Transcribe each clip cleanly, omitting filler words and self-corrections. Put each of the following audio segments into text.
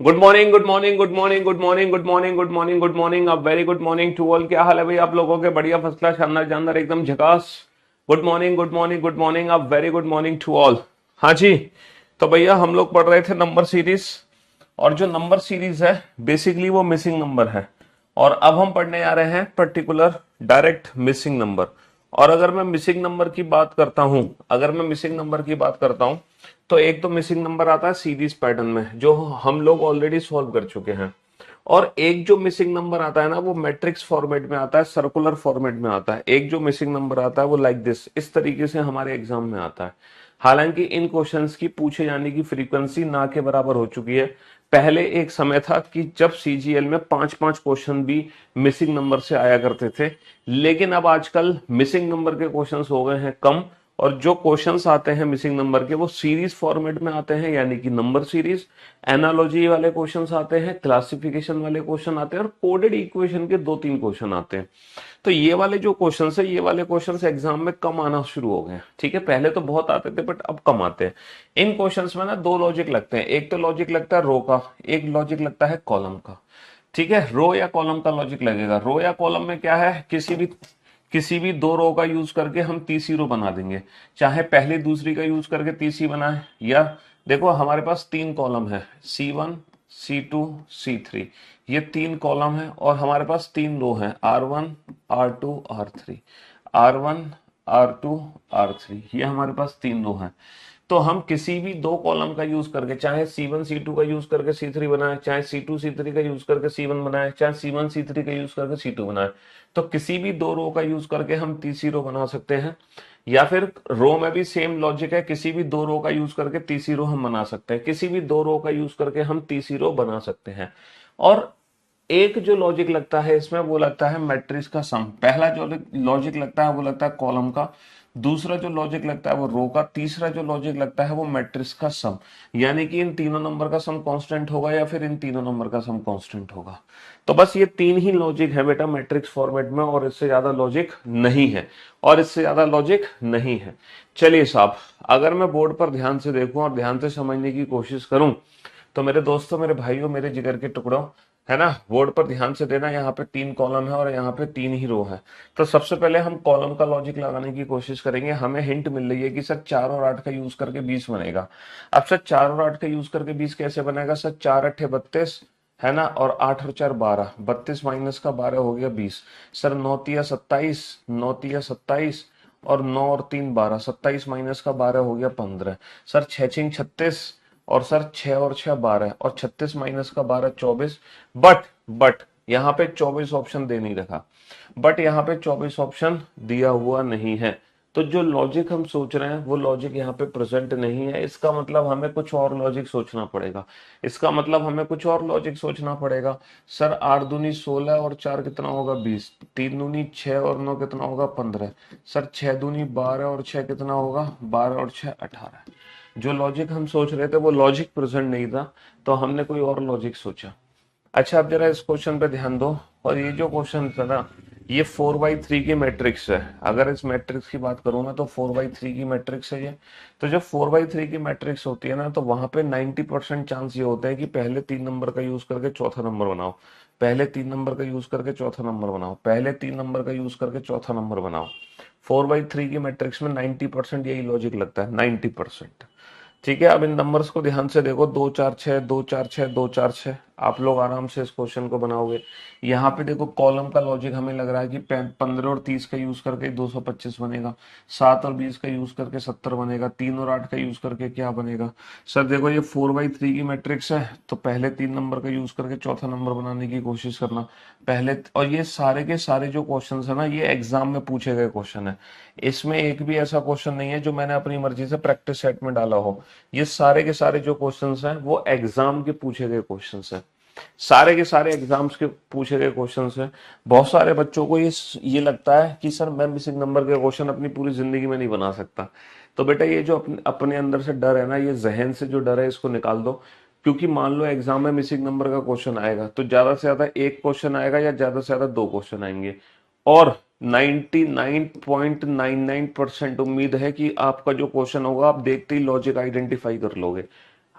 Good morning, good morning, good morning, good morning, good morning, good morning, good morning, अब very good morning to all. क्या हाल है भाई आप लोगों के? बढ़िया, फर्स्ट क्लास, शानदार जानदार, एकदम झकास। Good morning, good morning, good morning, अब very good morning to all. हाँ जी। तो भैया हम लोग पढ़ रहे थे नंबर सीरीज, और जो नंबर सीरीज है बेसिकली वो मिसिंग नंबर है। और अब हम पढ़ने आ रहे हैं पर्टिकुलर डायरेक्ट मिसिंग नंबर। और अगर मैं मिसिंग नंबर की बात करता हूं, तो एक तो मिसिंग नंबर आता है सीरीज पैटर्न में, जो हम लोग ऑलरेडी सॉल्व कर चुके हैं। और एक जो मिसिंग नंबर आता है ना, वो मैट्रिक्स फॉर्मेट में आता है, सर्कुलर फॉर्मेट में आता है। एक जो मिसिंग नंबर आता है वो लाइक दिस, इस तरीके से हमारे एग्जाम में आता है। हालांकि इन क्वेश्चंस की पूछे जाने की फ्रीक्वेंसी ना के बराबर हो चुकी है। पहले एक समय था कि जब सीजीएल में पांच पांच क्वेश्चन भी मिसिंग नंबर से आया करते थे, लेकिन अब आजकल मिसिंग नंबर के क्वेश्चंस हो गए हैं कम। और जो क्वेश्चंस आते हैं मिसिंग नंबर के वो सीरीज फॉर्मेट में आते हैं, यानी कि नंबर सीरीज। एनालॉजी वाले क्वेश्चंस आते हैं, क्लासिफिकेशन वाले क्वेश्चन आते हैं, और कोडेड इक्वेशन के दो तीन क्वेश्चन आते हैं। तो ये वाले जो क्वेश्चंस है, ये वाले क्वेश्चंस एग्जाम में कम आना शुरू हो गए हैं। ठीक है, पहले तो बहुत आते थे बट अब कम आते हैं। इन क्वेश्चंस में ना दो लॉजिक लगते हैं। एक तो लॉजिक लगता है रो का, एक लॉजिक लगता है कॉलम का। ठीक है, रो या कॉलम का लॉजिक लगेगा। रो या कॉलम में क्या है, किसी भी दो रो का यूज करके हम तीसरी रो बना देंगे। चाहे पहली दूसरी का यूज करके तीसरी बनाए, या देखो हमारे पास तीन कॉलम है, C1, C2, C3। ये तीन कॉलम है और हमारे पास तीन रो हैं, R1, R2, R3। R1, R2, R3, ये हमारे पास तीन रो हैं। तो हम किसी भी दो कॉलम का यूज करके, चाहे C1 C2 का यूज करके C3 बनाए, चाहे C2 C3 का यूज करके C1 बनाए, चाहे C1 C3 का यूज करके C2 बनाए, तो किसी भी दो रो का यूज करके हम तीसरी रो बना सकते हैं। या फिर रो में भी सेम लॉजिक है, किसी भी दो रो का यूज करके तीसरी रो हम बना सकते हैं, किसी भी दो रो का यूज करके हम तीसरी रो बना सकते हैं। और एक जो लॉजिक लगता है इसमें, वो लगता है मैट्रिक्स का सम। पहला जो लॉजिक लगता है वो लगता है कॉलम का, दूसरा जो लॉजिक लगता है वो रो का, तीसरा जो लॉजिक लगता है वो मैट्रिक्स का सम। यानी कि इन तीनों नंबर का सम कांस्टेंट होगा या फिर इन तीनों नंबर का सम कांस्टेंट होगा। तो बस ये तीन ही लॉजिक है बेटा मैट्रिक्स फॉर्मेट में, और इससे ज्यादा लॉजिक नहीं है, चलिए साहब, अगर मैं बोर्ड पर ध्यान से देखूं और ध्यान से समझने की कोशिश करूं, तो मेरे दोस्तों, मेरे भाइयों, मेरे जिगर के टुकड़ों, है ना, बोर्ड पर ध्यान से देना। यहाँ पे तीन कॉलम है और यहाँ पे तीन ही रो है। तो सबसे पहले हम कॉलम का लॉजिक लगाने की कोशिश करेंगे। हमें हिंट मिल रही है कि सर 4 और 8 का यूज करके 20 बनेगा। अब सर 4 और 8 का यूज करके 20 कैसे बनेगा? सर 4 8 32, है ना, और 8 और 4 12, 32 माइनस का 12 हो गया 20। सर 9 तिया 27, 9 तिया 27, और 9 और 3 12, 27 माइनस का 12 हो गया 15। सर 6 6 36, और सर 6 और 6 12, और 36 माइनस का 12 24। बट यहाँ पे 24 ऑप्शन दे नहीं रखा, बट यहाँ पे 24 ऑप्शन दिया हुआ नहीं है। तो जो लॉजिक हम सोच रहे हैं वो लॉजिक यहाँ पे प्रेजेंट नहीं है। इसका मतलब हमें कुछ और लॉजिक सोचना पड़ेगा। सर 8 दूनी 16 और 4 कितना होगा 20, 3 दूनी 6 और 9 कितना होगा 15। सर 6 दूनी 12 और 6 कितना होगा 12 और 6 18। जो लॉजिक हम सोच रहे थे वो लॉजिक प्रेजेंट नहीं था, तो हमने कोई और लॉजिक सोचा। अच्छा, अब जरा इस क्वेश्चन पे ध्यान दो। और ये जो क्वेश्चन था ना, ये 4/3 की मैट्रिक्स है। अगर इस मैट्रिक्स की बात करूं मैं, तो 4/3 की मैट्रिक्स है ये। तो जब 4/3 की मैट्रिक्स होती है ना, तो वहां पे 90% चांस ये होते हैं कि पहले तीन नंबर का यूज करके चौथा नंबर बनाओ, पहले तीन नंबर का यूज करके चौथा नंबर बनाओ, पहले तीन नंबर का यूज करके चौथा नंबर बनाओ। 4/3 की मैट्रिक्स में 90% यही लॉजिक लगता है, 90%। ठीक है, अब इन नंबर्स को ध्यान से देखो, 2 4 6, 2 4 6, 2 4 6। आप लोग आराम से इस क्वेश्चन को बनाओगे। यहाँ पे देखो कॉलम का लॉजिक हमें लग रहा है कि 15 और 30 का यूज करके 225 बनेगा, 7 और 20 का यूज करके 70 बनेगा, 3 और 8 का यूज करके क्या बनेगा? सर देखो ये 4/3 की मैट्रिक्स है, तो पहले तीन नंबर का यूज करके चौथा नंबर बनाने की कोशिश करना पहले। और ये सारे के सारे जो क्वेश्चन है ना, ये एग्जाम में पूछे गए क्वेश्चन है। इसमें एक भी ऐसा क्वेश्चन नहीं है जो मैंने अपनी मर्जी से प्रैक्टिस सेट में डाला हो। ये सारे के सारे जो क्वेश्चंस हैं वो एग्जाम के पूछे गए क्वेश्चंस हैं, सारे के सारे एग्जाम्स के पूछे गए क्वेश्चंस हैं। बहुत सारे बच्चों को ये लगता है कि सर मैं मिसिंग नंबर के क्वेश्चन अपनी पूरी जिंदगी में नहीं बना सकता। तो बेटा ये जो अपने अंदर से डर है ना, ये जहन से जो डर है इसको निकाल दो। क्योंकि मान लो एग्जाम में मिसिंग नंबर का क्वेश्चन आएगा, तो ज्यादा से ज्यादा एक क्वेश्चन आएगा या ज्यादा से ज्यादा दो क्वेश्चन आएंगे। और 99.99% उम्मीद है कि आपका जो क्वेश्चन होगा आप देखते ही लॉजिक आइडेंटिफाई कर लोगे।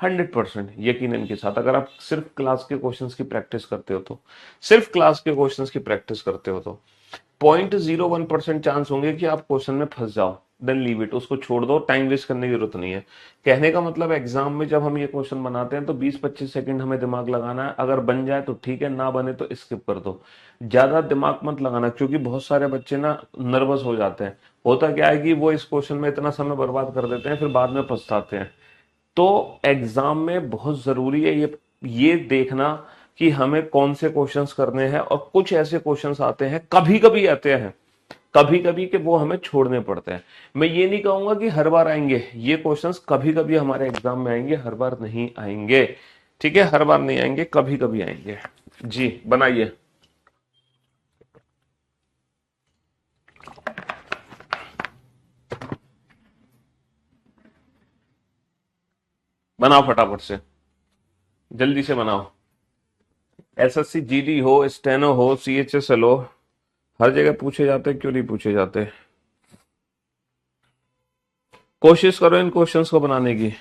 100% यकीनन के साथ, अगर आप सिर्फ क्लास के क्वेश्चंस की प्रैक्टिस करते हो तो, सिर्फ क्लास के क्वेश्चंस की प्रैक्टिस करते हो तो 0.01% चांस होंगे कि आप क्वेश्चन में फंस जाओ। देन लीव इट, उसको छोड़ दो, टाइम वेस्ट करने की जरूरत नहीं है। कहने का मतलब एग्जाम में जब हम ये क्वेश्चन बनाते हैं तो 20-25 सेकंड हमें दिमाग लगाना है, अगर बन जाए तो ठीक है, ना बने तो स्किप कर दो। ज्यादा दिमाग मत लगाना, क्योंकि बहुत सारे बच्चे ना नर्वस हो जाते हैं। होता क्या है कि वो इस क्वेश्चन में इतना समय बर्बाद कर देते हैं, फिर बाद में पछताते हैं। तो एग्जाम में बहुत जरूरी है ये देखना कि हमें कौन से क्वेश्चंस करने हैं, और कुछ ऐसे क्वेश्चंस आते हैं, कभी कभी आते हैं, कभी कभी के वो हमें छोड़ने पड़ते हैं। मैं ये नहीं कहूंगा कि हर बार आएंगे ये क्वेश्चंस, कभी कभी हमारे एग्जाम में आएंगे, हर बार नहीं आएंगे। ठीक है, हर बार नहीं आएंगे, कभी कभी आएंगे। जी बनाइए। बनाओ फटाफट से, जल्दी से बनाओ। एसएससी जीडी हो, स्टेनो हो, सीएचएसएल हो, हर जगह पूछे जाते, क्यों नहीं पूछे जाते। कोशिश करो इन क्वेश्चंस को बनाने की।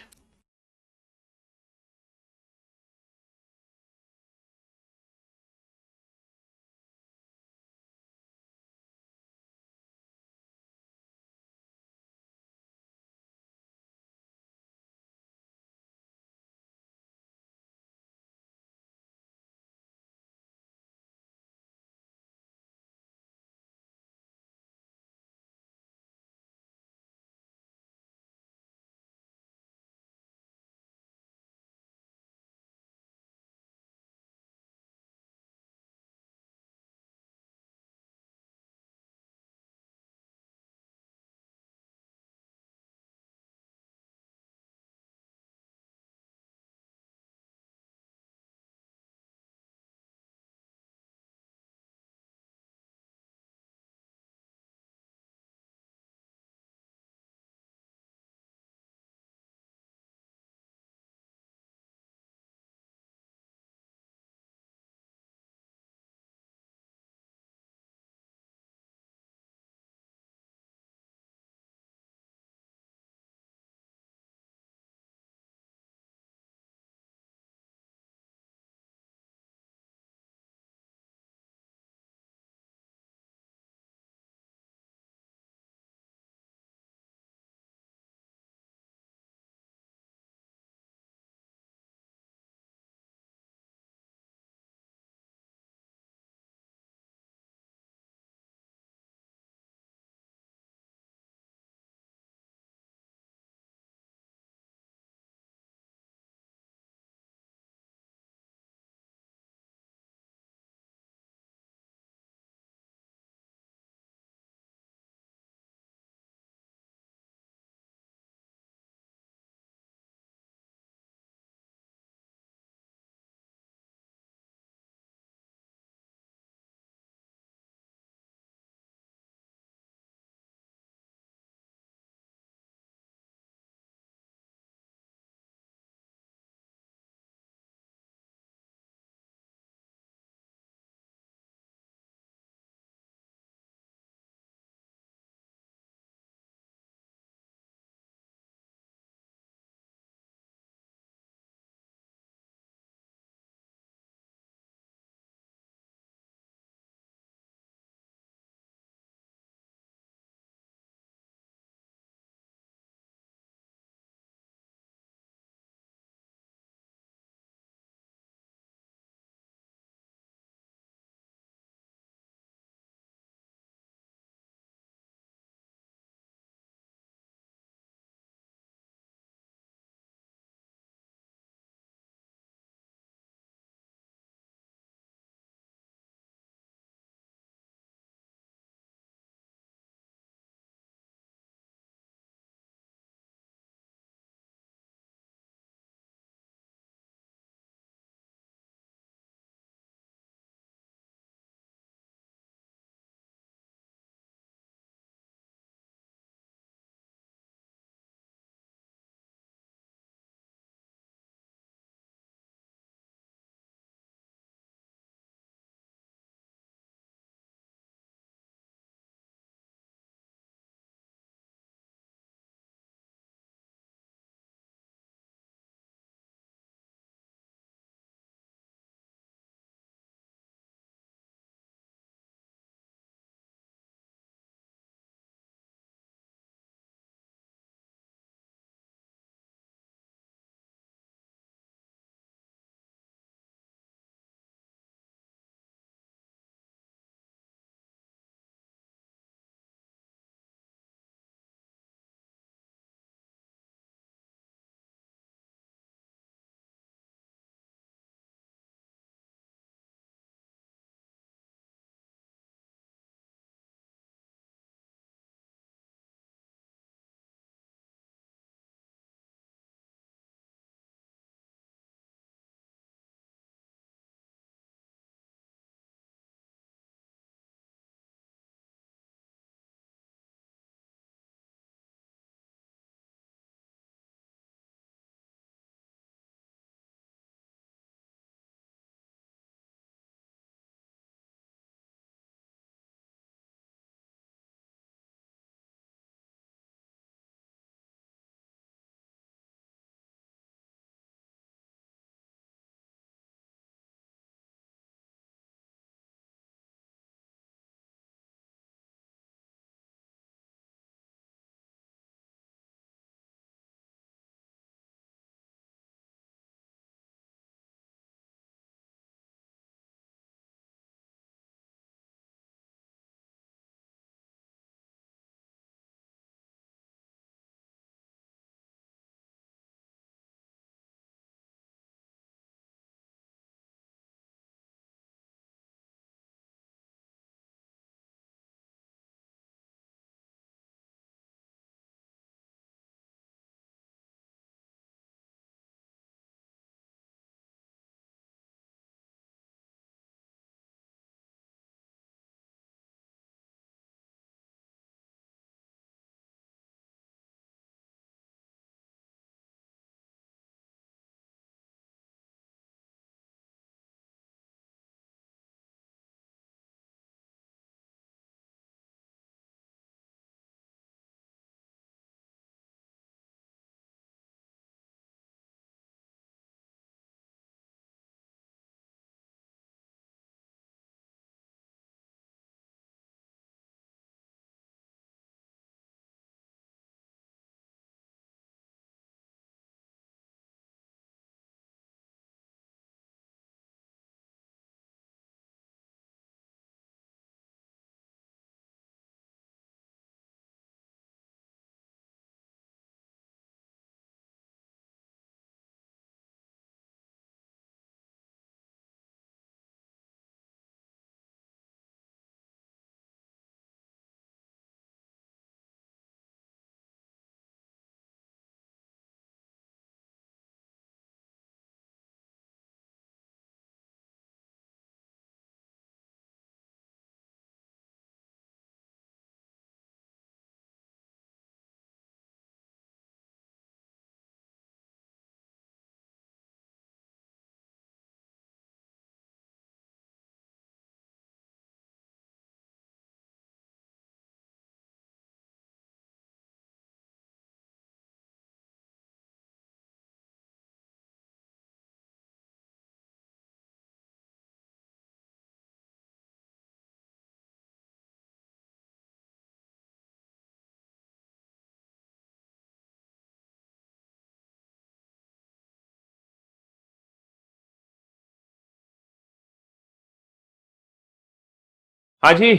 हाँ जी।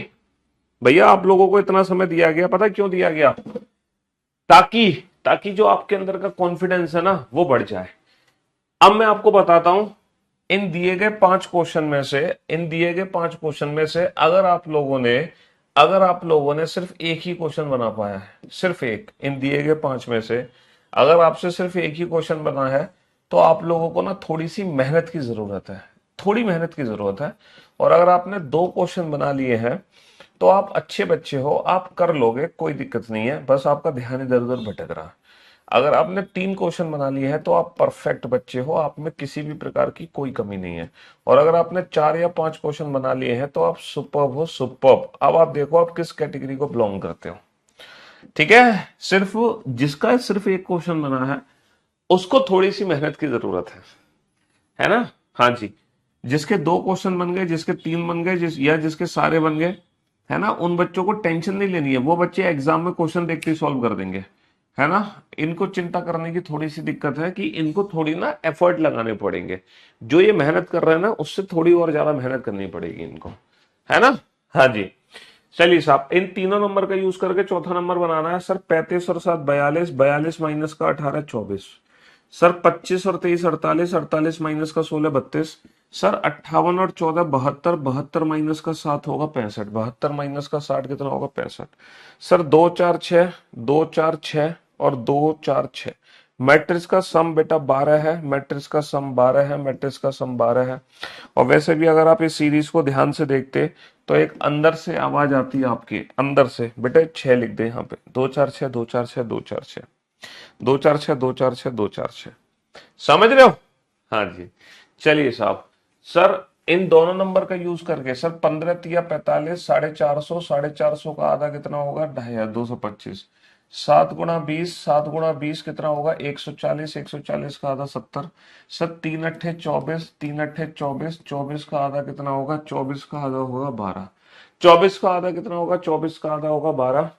भैया आप लोगों को इतना समय दिया गया, पता है क्यों दिया गया? ताकि ताकि जो आपके अंदर का कॉन्फिडेंस है ना वो बढ़ जाए। अब मैं आपको बताता हूं, इन दिए गए 5 क्वेश्चन में से, इन दिए गए 5 क्वेश्चन में से अगर आप लोगों ने सिर्फ एक ही क्वेश्चन बना पाया है, सिर्फ एक, इन दिए गए 5 में से अगर आपसे सिर्फ एक ही क्वेश्चन बना है, तो आप लोगों को ना थोड़ी सी मेहनत की जरूरत है, थोड़ी मेहनत की जरूरत है। और अगर आपने 2 क्वेश्चन बना लिए हैं तो आप अच्छे बच्चे हो, आप कर लोगे, कोई दिक्कत नहीं है, बस आपका ध्यान इधर उधर भटक रहा है। अगर आपने 3 क्वेश्चन बना लिए हैं तो आप परफेक्ट बच्चे हो, आप में किसी भी प्रकार की कोई कमी नहीं है। और अगर आपने 4 या 5 क्वेश्चन बना लिए हैं तो आप सुपर्ब हो, सुपर्ब। अब आप देखो आप किस कैटेगरी को बिलोंग करते हो। ठीक है। सिर्फ जिसका सिर्फ एक क्वेश्चन बना है उसको थोड़ी सी मेहनत की जरूरत है ना? हाँ जी। जिसके 2 क्वेश्चन बन गए, जिसके 3 बन गए, या जिसके सारे बन गए, है ना, उन बच्चों को टेंशन नहीं लेनी है, वो बच्चे एग्जाम में क्वेश्चन देखते ही सॉल्व कर देंगे। है ना? इनको चिंता करने की थोड़ी सी दिक्कत है कि इनको थोड़ी ना एफर्ट लगाने पड़ेंगे। जो ये मेहनत कर रहे हैं ना उससे थोड़ी और ज्यादा मेहनत करनी पड़ेगी इनको। है ना? हाँ जी। चलिए साहब, इन तीनों नंबर का यूज करके चौथा नंबर बनाना है सर। 35 और 7 42, 42 माइनस का 18 24। सर 25 और 23 48, 48 माइनस का 16 32। सर 58 और 14 72, 72 माइनस का 7 होगा 65, 72 माइनस का 60 कितना होगा 65। सर 2 4 6, 2 4 6 और 2 4 6। मैट्रिक्स का सम बेटा 12 है, मैट्रिक्स का सम 12 है, मैट्रिक्स का सम 12 है। और वैसे भी अगर आप इस सीरीज को ध्यान से देखते तो एक अंदर से आवाज आती है आपके अंदर से, बेटे 6 लिख दे यहाँ पे, 2 4 6 2 4 6 2 4 6, 2 4 6 2 4 6 2 4 6। समझ रहे हो? हाँ जी। चलिए साहब, सर इन दोनों नंबर का यूज करके सर 15 तिया 45, 450, 450 का आधा कितना होगा 250, 7 गुणा 20, 7 गुणा 20 कितना होगा 140, 140 का आधा 70। सर 3 अट्ठे 24, 3 अट्ठे 24, 24 का आधा कितना होगा 24 का आधा होगा 12। 24 का आधा कितना होगा 24 का आधा होगा 12।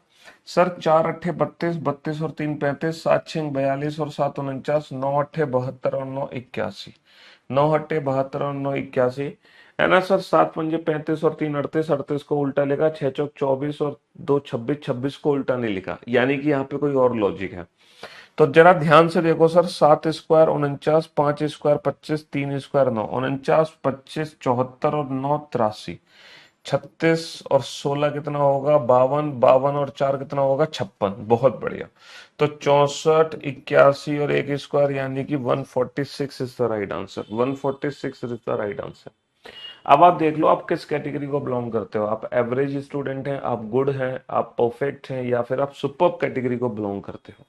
सर 4 अट्ठे 32, 32 और 3 35, 7 6 42 और 7 49, 9 अट्ठे 72 और 9 81, 9 अट्ठे 72 और 9 81। है ना सर? 7 पंजे 35 और 3 38, 38 को उल्टा लिखा, 6 चौक 24 और 2 26, 26 को उल्टा नहीं लिखा, यानी कि यहाँ पे कोई और लॉजिक है। तो जरा ध्यान से देखो सर, 7 स्क्वायर 49, 5 स्क्वायर 25, 3 स्क्वायर 9, 49 25 74 और 9 83, 36 और 16 कितना होगा 52, 52 और 4 कितना होगा 56। बहुत बढ़िया। तो 64 81 और 1 स्क्वायर यानी कि 146 is the right answer, 146 is the right answer. अब आप देख लो आप किस कैटेगरी को बिलोंग करते हो, आप एवरेज स्टूडेंट हैं, आप गुड हैं, आप परफेक्ट हैं, या फिर आप सुपर कैटेगरी को बिलोंग करते हो।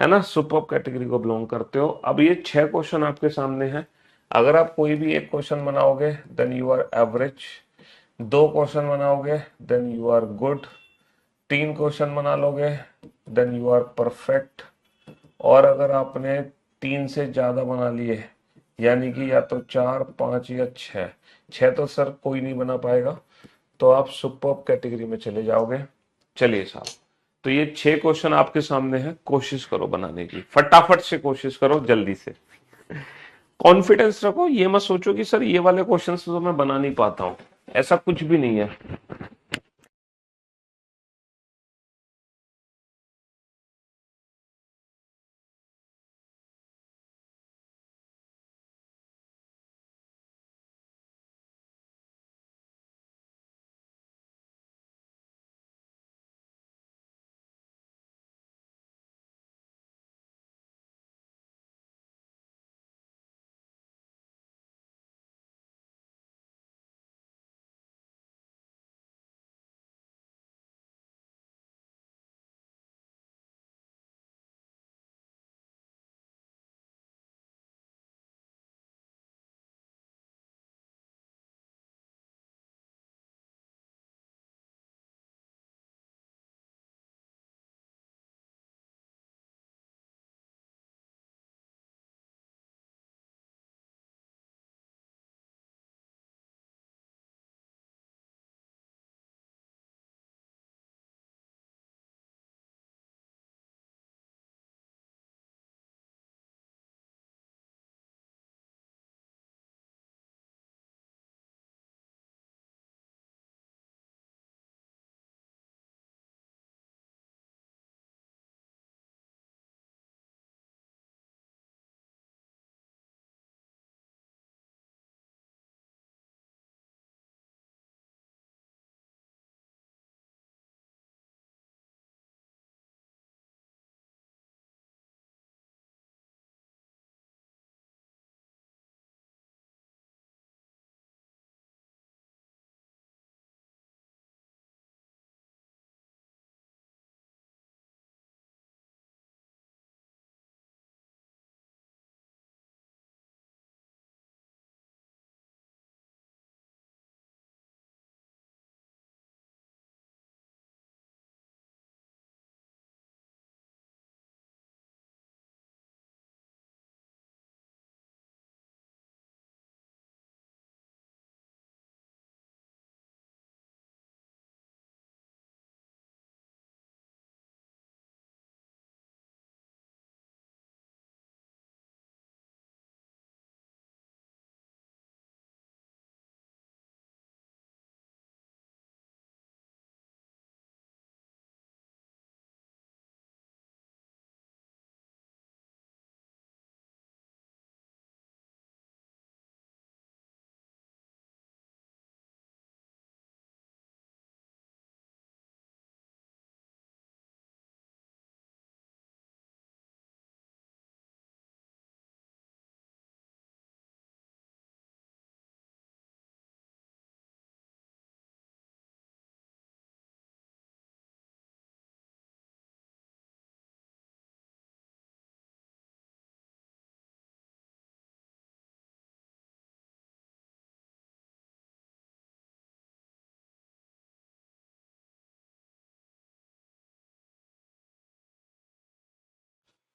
है ना? सुपर कैटेगरी को बिलोंग करते हो। अब ये 6 क्वेश्चन आपके सामने हैं। अगर आप कोई भी एक क्वेश्चन बनाओगे then you are average, 2 question बनाओगे then you are good, 3 question बना लोगे देन यू आर परफेक्ट। और अगर आपने 3 से ज्यादा बना लिए, यानी कि या तो 4 5 या 6, 6 तो सर कोई नहीं बना पाएगा, तो आप सुपर्ब कैटेगरी में चले जाओगे। चलिए साहब, तो ये 6 क्वेश्चन आपके सामने है, कोशिश करो बनाने की, फटाफट से कोशिश करो, जल्दी से। कॉन्फिडेंस रखो, ये मत सोचो कि सर ये वाले क्वेश्चन तो मैं बना नहीं पाता हूं, ऐसा कुछ भी नहीं है।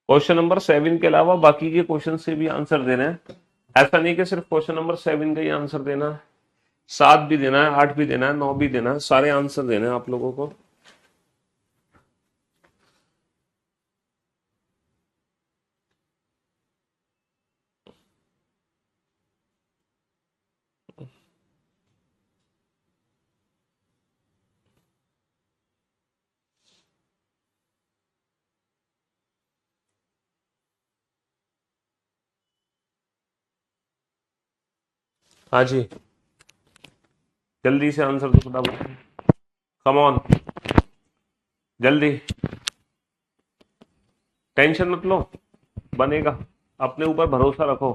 क्वेश्चन नंबर 7 के अलावा बाकी के क्वेश्चन से भी आंसर देना है। ऐसा नहीं कि सिर्फ क्वेश्चन नंबर 7 का ही आंसर देना है, 7 भी देना है, 8 भी देना है, 9 भी देना है, सारे आंसर देने हैं आप लोगों को। हाँ जी, जल्दी से आंसर दो फटाफट। कम ऑन, जल्दी, टेंशन मत लो, बनेगा, अपने ऊपर भरोसा रखो।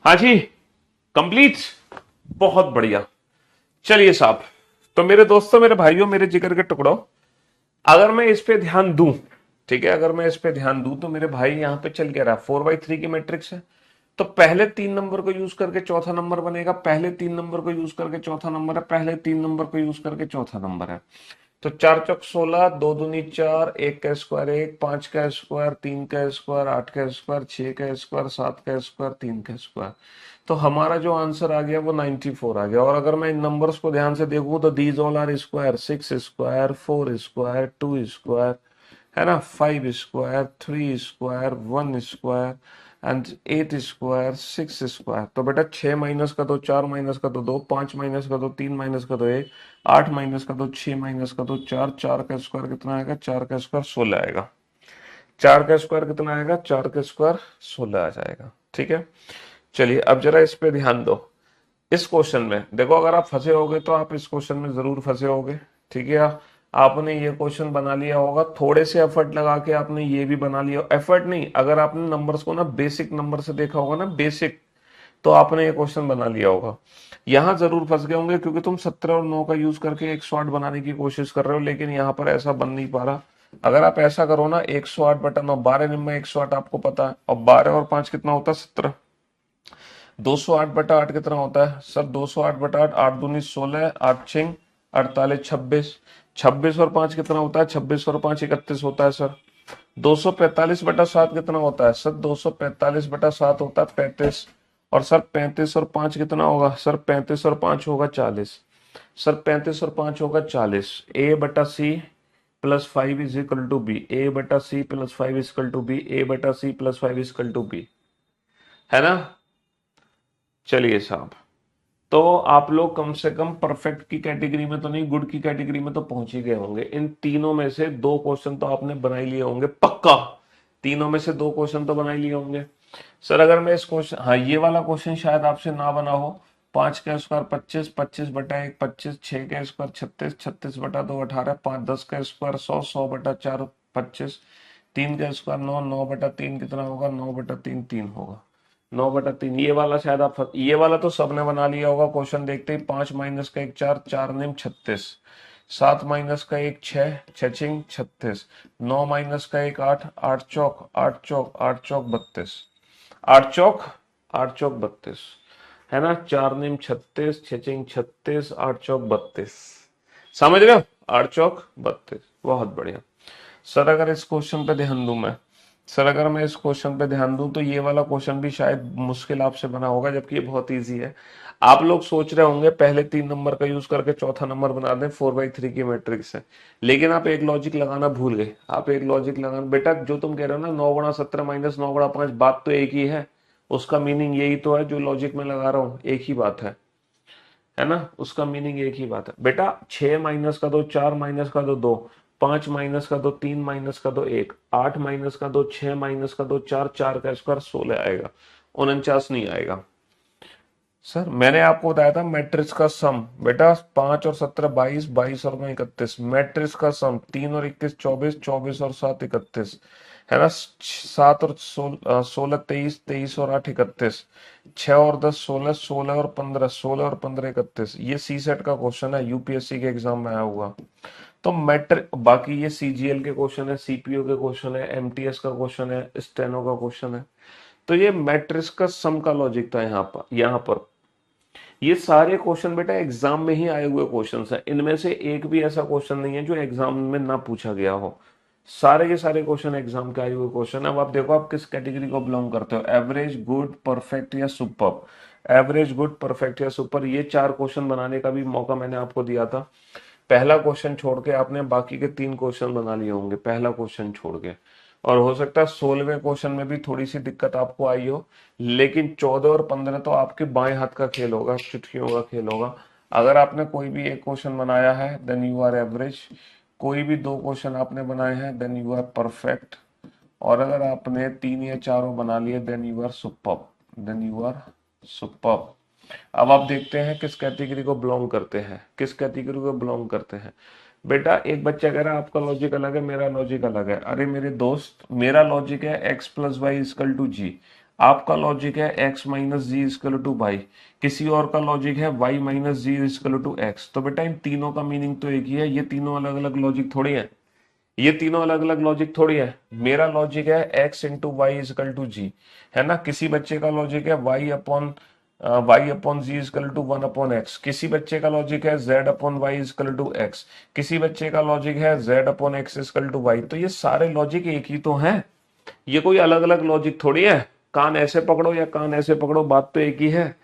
हाँ जी, कंप्लीट, बहुत बढ़िया। चलिए साहब, तो मेरे दोस्तों, मेरे भाइयों, मेरे जिगर के टुकड़ों, अगर मैं इस पे ध्यान दूं, ठीक है, अगर मैं इस पे ध्यान दूं तो मेरे भाई यहां पे चल क्या रहा है, 4/3 की मैट्रिक्स है। तो पहले 3 नंबर को यूज करके चौथा नंबर बनेगा, पहले 3 नंबर को यूज करके चौथा नंबर है, पहले 3 नंबर को यूज करके चौथा नंबर है। तो 4 चौक 16, 2 दूनी 4, 1 का स्क्वायर 1, 5 का स्क्वायर, 3 का स्क्वायर, 8 का स्क्वायर, 6 का स्क्वायर, 7 का स्क्वायर, 3 का स्क्वायर। तो हमारा जो आंसर आ गया वो 94 आ गया। और अगर मैं इन नंबर्स को ध्यान से देखूं तो these all are square, 6 square, 4 square, 2 square, है ना, 5 square, 3 square, 1 square and 8 square, 6 square. तो बेटा 6 - का 2, 4 - का 2, 2, 5 - का 2, 3 - का 2, 1, 8 - का 2, 6 - का 2, 4, 4 का स्क्वायर कितना आएगा, 4 का स्क्वायर 16 आएगा। 4 का स्क्वायर कितना आएगा, 4 का स्क्वायर 16 आ जाएगा। ठीक है, चलिए अब जरा इस पे ध्यान दो। इस क्वेश्चन में देखो, अगर आप फंसे होगे तो आप इस क्वेश्चन में जरूर फंसे होगे। ठीक है, आपने ये क्वेश्चन बना लिया होगा, थोड़े से एफर्ट लगा के आपने ये भी बना लिया, एफर्ट नहीं, अगर आपने नंबर्स को ना बेसिक नंबर से देखा होगा ना, बेसिक, तो आपने ये क्वेश्चन बना लिया होगा। यहां जरूर फंस गए होंगे क्योंकि तुम 17 और 9 का यूज करके 108 बनाने की कोशिश कर रहे हो, लेकिन यहाँ पर ऐसा बन नहीं पा रहा। अगर आप ऐसा करो ना, 108/9, 12 में 108 आपको पता है, और 12 और 5 कितना होता है, 17। 208/8 कितना होता है सर, 208/8, 8 दूनी 16, 8 6 48, 26। 26 और 5 कितना होता है, 26 और 5 31 होता है सर। 245/7 कितना होता है सर, 245/7 होता है 35। और सर 35 और 5 कितना होगा सर, 35 और 5 होगा 40। सर 35 और 5 होगा 40। A/C+5 = B, A/C+5 = B, A/C+5 = B, है ना। चलिए साहब, तो आप लोग कम से कम परफेक्ट की कैटेगरी में तो नहीं, गुड की कैटेगरी में तो पहुंच ही गए होंगे। इन तीनों में से दो क्वेश्चन तो आपने बना ही लिए होंगे पक्का। तीनों में से दो क्वेश्चन तो बना ही लिए होंगे। सर अगर मैं इस क्वेश्चन, हाँ ये वाला क्वेश्चन शायद आपसे ना बना हो। 5 का स्क्वायर 25, 25/1 25, 6 का स्क्वायर 36, 36/2 18, 5 10 का स्क्वायर 100, 100/4 25, 3 का स्क्वायर 9, 9/3 कितना होगा, 9/3 3 होगा। 9/3, ये वाला शायद आप, ये वाला तो सबने बना लिया होगा क्वेश्चन देखते ही। 5 - का 1 4, 4 9 36, 7 - का 1 6, 6 36, 9 - का 1 8, 8 चौक 8 चौक 8 चौक 32, 8 चौक 8 चौक 32, है ना। 4 36, 6 36, 8 चौक 32, समझ रहे हो, 8 चौक 32, बहुत बढ़िया। सर अगर इस क्वेश्चन पे ध्यान दूं मैं, सर अगर मैं इस क्वेश्चन पे ध्यान दूं तो ये वाला क्वेश्चन भी शायद मुश्किल आपसे बना होगा, जबकि ये बहुत इजी है। आप लोग सोच रहे होंगे पहले 3 नंबर का यूज करके चौथा नंबर बना दें, 4/3 की मैट्रिक्स है। लेकिन आप एक लॉजिक लगाना भूल गए। आप एक लॉजिक लगाना, बेटा जो तुम कह रहे हो ना, 9 × 17 - 9 × 5, बात तो एक ही है। उसका मीनिंग यही तो है जो लॉजिक में लगा रहा हूं, एक ही बात है ना। उसका मीनिंग एक ही बात है बेटा। 6 - का 2 4, -का 2 2, 5 - का 2 3, -का 2 1, 8 - का 2 6, -का 2 4, 4 का स्क्वायर 16 आएगा, 49 नहीं आएगा। सर मैंने आपको बताया था मैट्रिक्स का सम, बेटा 5 और 17 22, 22 और 9 31, मैट्रिक्स का सम 3 और 21 24, 24 और 7 31, है ना। 7 और 16 23, 23 और 8 31, 6 और 10 16, 16 और 15, 16 और 15 31। ये सी सेट का क्वेश्चन है, यूपीएससी के एग्जाम में आया हुआ। तो मैट्रिक, बाकी ये सीजीएल के क्वेश्चन है, सीपीओ के क्वेश्चन है, एमटीएस का क्वेश्चन है, स्टेनो का क्वेश्चन है। तो ये मैट्रिक्स का सम का लॉजिक था यहाँ पर। ये सारे क्वेश्चन बेटा एग्जाम में ही आए हुए क्वेश्चन हैं, इनमें से एक भी ऐसा क्वेश्चन नहीं है जो एग्जाम में ना पूछा गया हो। सारे के सारे क्वेश्चन एग्जाम के आए हुए क्वेश्चन। अब आप देखो आप किस कैटेगरी को बिलोंग करते हो, एवरेज, गुड, परफेक्ट या सुपर। एवरेज, गुड, परफेक्ट या सुपर, ये 4 क्वेश्चन बनाने का भी मौका मैंने आपको दिया था। पहला क्वेश्चन छोड़ के आपने बाकी के 3 क्वेश्चन बना लिए होंगे, पहला क्वेश्चन छोड़ के। और हो सकता है 16वें क्वेश्चन में भी थोड़ी सी दिक्कत आपको आई हो, लेकिन 14 और 15 तो आपके बाएं हाथ का खेल होगा, चुटकियों का खेल होगा। अगर आपने कोई भी एक क्वेश्चन बनाया है देन यू आर एवरेज, कोई भी 2 क्वेश्चन आपने बनाए हैं देन यू आर परफेक्ट, और अगर आपने 3 या 4 बना लिए then you are super, then you are super. अब आप देखते हैं किस कैटेगरी को बिलोंग करते हैं, किस कैटेगरी को बिलोंग करते हैं। बेटा एक बच्चा कह रहा है आपका लॉजिक अलग है, मेरा लॉजिक अलग है। अरे मेरे दोस्त, मेरा लॉजिक है x + y = g। आपका लॉजिक है x minus g is equal to y, किसी और का लॉजिक है y minus g is equal to x. तो बेटा इन तीनों का मीनिंग तो एक ही है, ये तीनों अलग अलग लॉजिक थोड़ी है, ये तीनों अलग अलग लॉजिक थोड़ी है। मेरा लॉजिक है x into y equal to z, है ना। किसी बच्चे का लॉजिक है y upon z is equal to 1/x, किसी बच्चे का लॉजिक है z upon y equal to x, किसी बच्चे का लॉजिक है z upon x equal to y. तो ये सारे लॉजिक एक ही तो हैं, ये कोई अलग अलग लॉजिक थोड़ी है। कान ऐसे पकड़ो या कान ऐसे पकड़ो, बात तो एक ही है।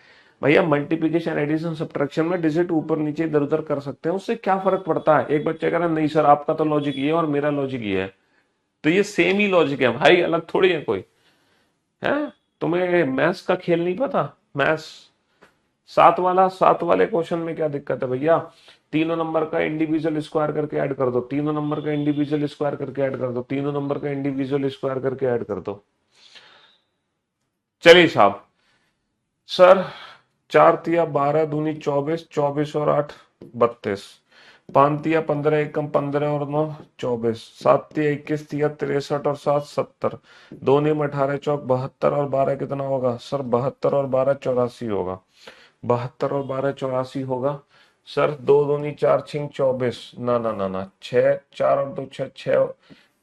भैया मल्टीप्लिकेशन एडिशन सब्ट्रैक्शन में डिजिट ऊपर नीचे इधर उधर कर सकते हैं, उससे क्या फर्क पड़ता है। एक बच्चे कह रहा नहीं सर आपका तो लॉजिक ये है और मेरा लॉजिक ये है, तो ये सेम ही लॉजिक है भाई, अलग थोड़ी है कोई। है, तुम्हें मैथ्स का खेल नहीं पता। मैथ्स सात वाले क्वेश्चन में क्या दिक्कत है भैया, तीनों नंबर का इंडिविजुअल स्क्वायर करके ऐड कर दो, तीनों नंबर का इंडिविजुअल स्क्वायर करके ऐड कर दो, तीनों नंबर का इंडिविजुअल स्क्वायर करके ऐड कर दो। चलिए साहब, सर 4 तिया 12 दूनी 24, 24 और 8 32, 5 तिया 15 एकम 15 और 9 24, 7 तिया 21 तिया 63 और 7 70, 2 नियम 18 चौक 72 और 12 कितना होगा सर, 72 और 12 84 होगा, 72 और 12 84 होगा। सर 2 दूनी 4 छिंग 24, ना ना ना ना, 6 4 और 2 6, 6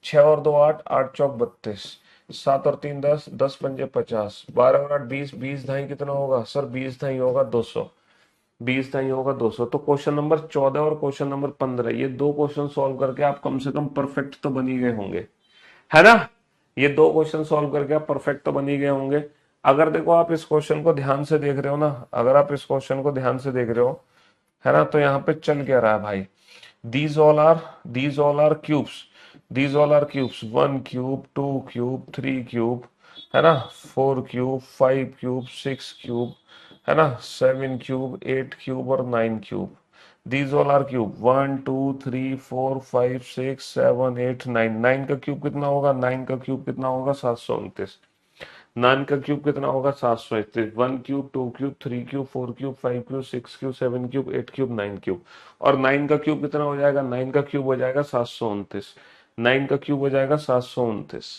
6 और 2 8, 8 चौक 32, 7 और 3 10, 10 पंजे 50, 12 और 8 20, 20 ढाई कितना होगा सर, 20 ढाई होगा 200, 20 ढाई होगा 200। तो क्वेश्चन नंबर 14 और क्वेश्चन नंबर 15, ये दो क्वेश्चन सॉल्व करके आप कम से कम परफेक्ट तो बन ही गए होंगे, है ना। ये दो क्वेश्चन सॉल्व करके आप परफेक्ट तो बन ही गए होंगे। अगर देखो आप इस क्वेश्चन को ध्यान से देख रहे हो ना, अगर आप इस क्वेश्चन को ध्यान से देख रहे हो, है ना, तो यहाँ पे चल क्या रहा है भाई, these all are cubes, these all are cubes, 1 cube 2 cube 3 cube, है ना, 4 क्यूब 5 क्यूब 6 क्यूब, है ना, 7 क्यूब 8 क्यूब और 9 cube. these all are cube, 1 2 3 4 5 6 7 8 9, 9 का क्यूब कितना होगा, 9 का क्यूब कितना होगा 729, 9 का क्यूब कितना होगा 731, 1 cube 2 cube 3 cube 4 cube 5 cube 6 cube 7 cube 8 cube 9 cube. और 9 का क्यूब कितना हो जाएगा, 9 का क्यूब हो जाएगा 729, 9 का क्यूब हो जाएगा 729।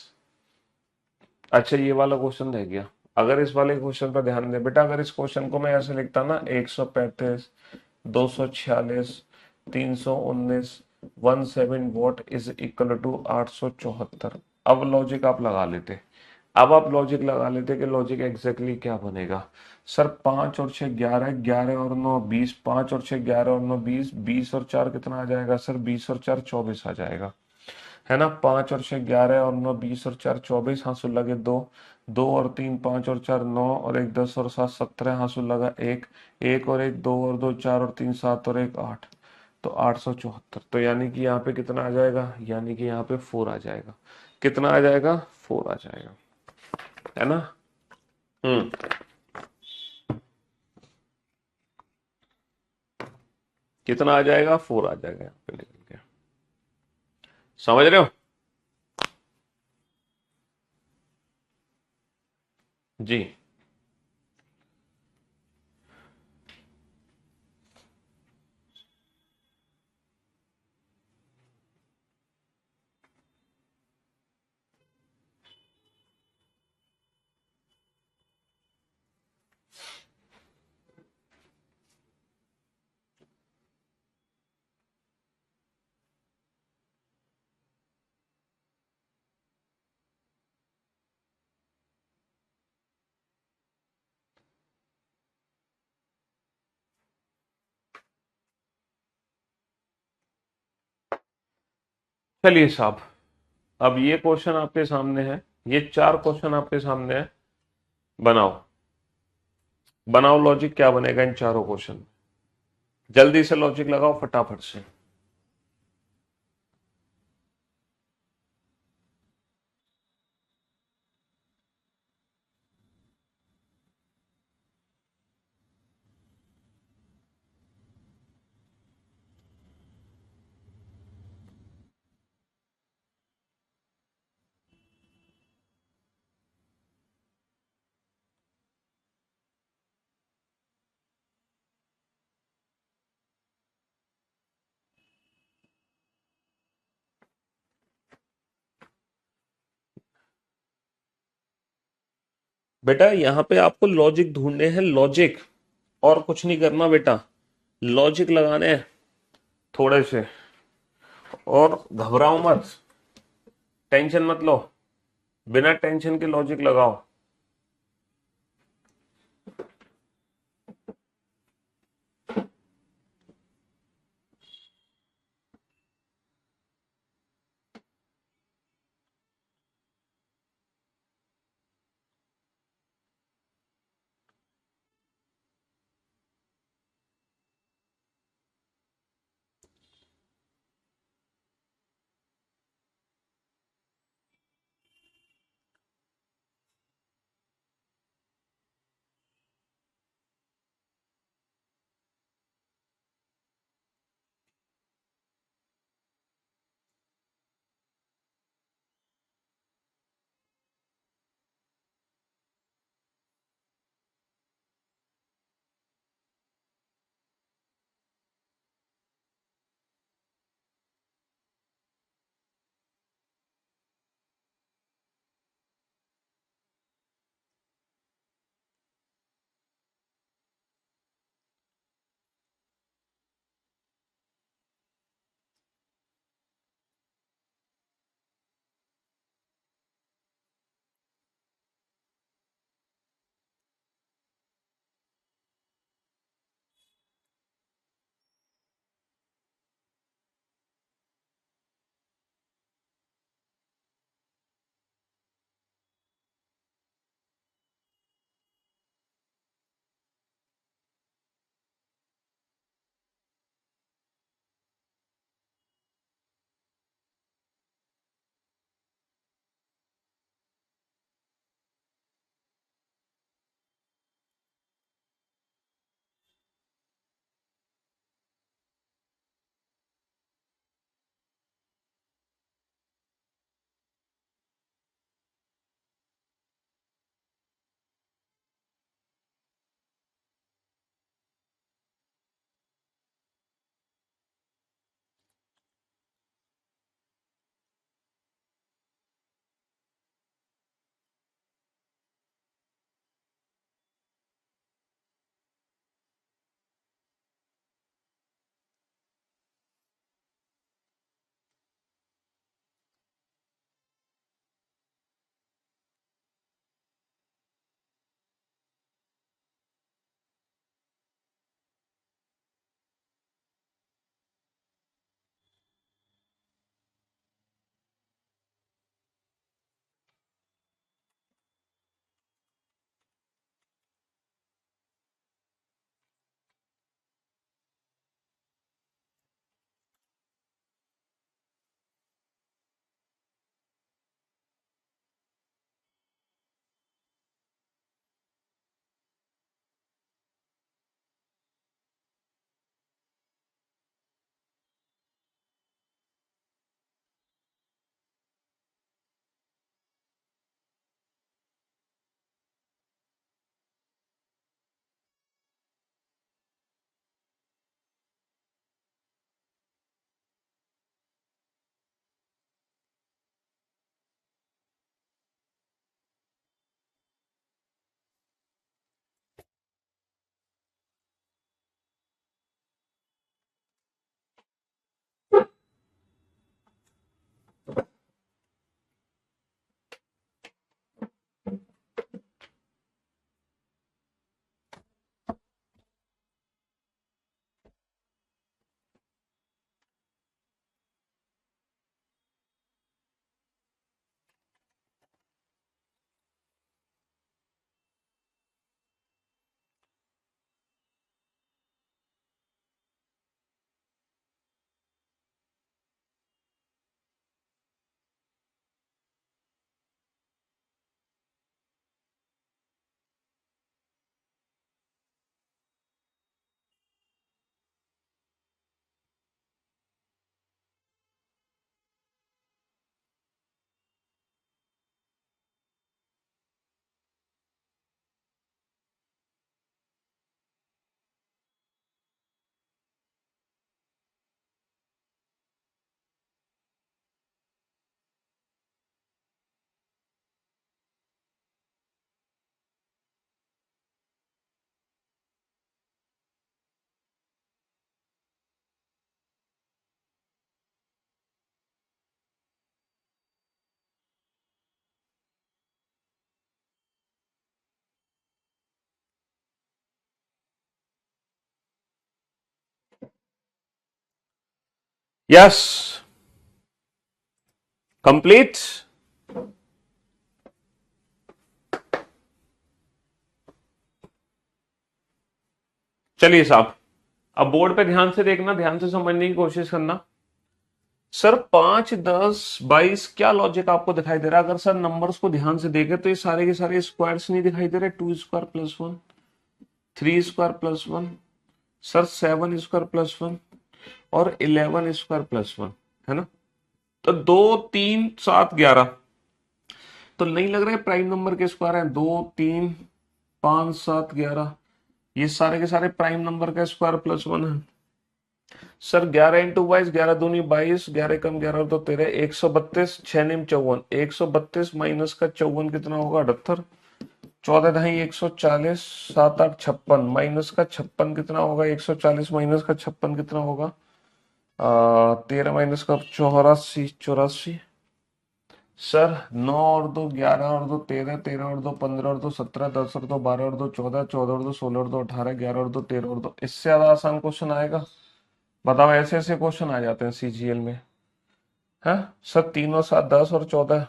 अच्छा ये वाला क्वेश्चन रह गया। अगर इस वाले क्वेश्चन पर ध्यान दे बेटा, अगर इस क्वेश्चन को मैं ऐसे लिखता ना, 135 246 319 17 वॉट इज इक्वल टू 874। अब लॉजिक आप लगा लेते, अब आप लॉजिक लगा लेते कि लॉजिक एग्जैक्टली क्या बनेगा। सर 5 और 6 11, 11 और 9 20, 5 और 6 11 और 9 20, 20 और 4 कितना आ जाएगा सर, 20 और 4 24 आ जाएगा, है ना। 5 और 6 11 और 9 20 और 4 24, हाँ सुन लगे 2, 2 और 3 5 और 4 9 और 1 10 और 7 17, हाँ सुन लगा 1, 1 और 1 2 और 2 4 और 3 7 और 1 8, तो 874। तो यानी कि यहाँ पे कितना आ जाएगा, यानी कि यहाँ पे 4 आ जाएगा, कितना आ जाएगा 4 आ जाएगा, है ना। हम्म, कितना आ जाएगा 4 आ जाएगा यहाँ पे निकल के, समझ रहे हो। जी चलिए साहब, अब ये क्वेश्चन आपके सामने है, ये 4 क्वेश्चन आपके सामने है, बनाओ, बनाओ लॉजिक क्या बनेगा इन चारों क्वेश्चन, जल्दी से लॉजिक लगाओ फटाफट से। बेटा यहाँ पे आपको लॉजिक ढूंढने हैं, लॉजिक, और कुछ नहीं करना बेटा, लॉजिक लगाने हैं थोड़े से। और घबराओ मत, टेंशन मत लो, बिना टेंशन के लॉजिक लगाओ। Yes, complete. चलिए साहब, अब बोर्ड पे ध्यान से देखना, ध्यान से समझने की कोशिश करना। सर 5, 10, 22 क्या लॉजिक आपको दिखाई दे रहा है? अगर सर नंबर्स को ध्यान से देखें तो ये सारे के सारे स्क्वायर्स नहीं दिखाई दे रहे। 2 square plus 1, 3 square plus 1, sir 7 square plus 1 और 11 स्क्वायर प्लस 1, है ना? तो 2, 3, 7, 11 तो नहीं लग रहा है प्राइम नंबर के स्क्वायर हैं। 2, 3, 5, 7, 11 ये सारे के सारे प्राइम नंबर का स्क्वायर प्लस 1 है। सर 11 इंटू 22, 11 दूनी 22, 11 कम 11 तो 13, 132, 6 निम 54, 132 माइनस का 54 कितना होगा? 78, 14 ढाई 140, 7 8 56 माइनस का 56 कितना होगा? 140 माइनस का 56 कितना होगा? 13 माइनस का 84, 84। सर 9 और 2 11 और 2 13, 13 और 2 15 और 2 17, 10 और 2 12 और 2 14, 14 और 2 16 और 2 18, 11 और 2 13 और 2। इससे ज्यादा आसान क्वेश्चन आएगा? बताओ, ऐसे ऐसे क्वेश्चन आ जाते हैं सीजीएल में। है सर 3 और 7 10 और 14,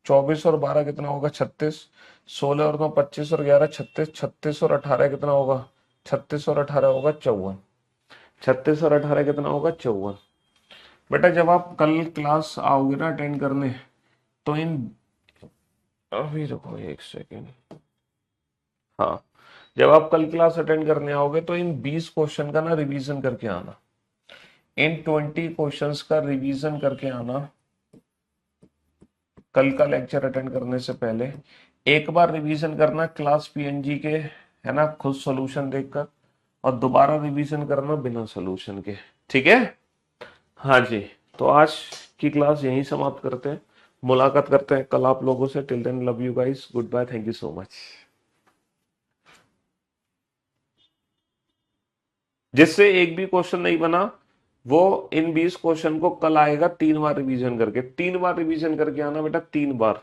24 और 12 कितना होगा? 36, 16 और 9 25 और 11 36, 36 और 18 कितना होगा? 36 और 18 होगा 54, 36 और 18 कितना होगा? 54। बेटा जब आप कल क्लास आओगे ना अटेंड करने, तो इन, अभी रुको एक सेकेंड, हाँ, जब आप कल क्लास अटेंड करने आओगे तो इन 20 क्वेश्चन का ना रिवीजन करके आना। इन 20 क्वेश्चंस का रिवीजन करके आना कल का लेक्चर अटेंड करने से पहले। एक बार रिवीजन करना क्लास पीएनजी के, है ना, खुद सॉल्यूशन देखकर, और दोबारा रिवीजन करना बिना सॉल्यूशन के। ठीक है? हाँ जी। तो आज की क्लास यहीं समाप्त करते हैं, मुलाकात करते हैं कल आप लोगों से। Till then love you guys, good bye, thank you so much. जिससे एक भी क्वेश्चन नहीं बना, वो इन 20 क्वेश्चन को कल आएगा 3 बार रिवीजन करके। 3 बार रिवीजन करके आना बेटा, 3 बार।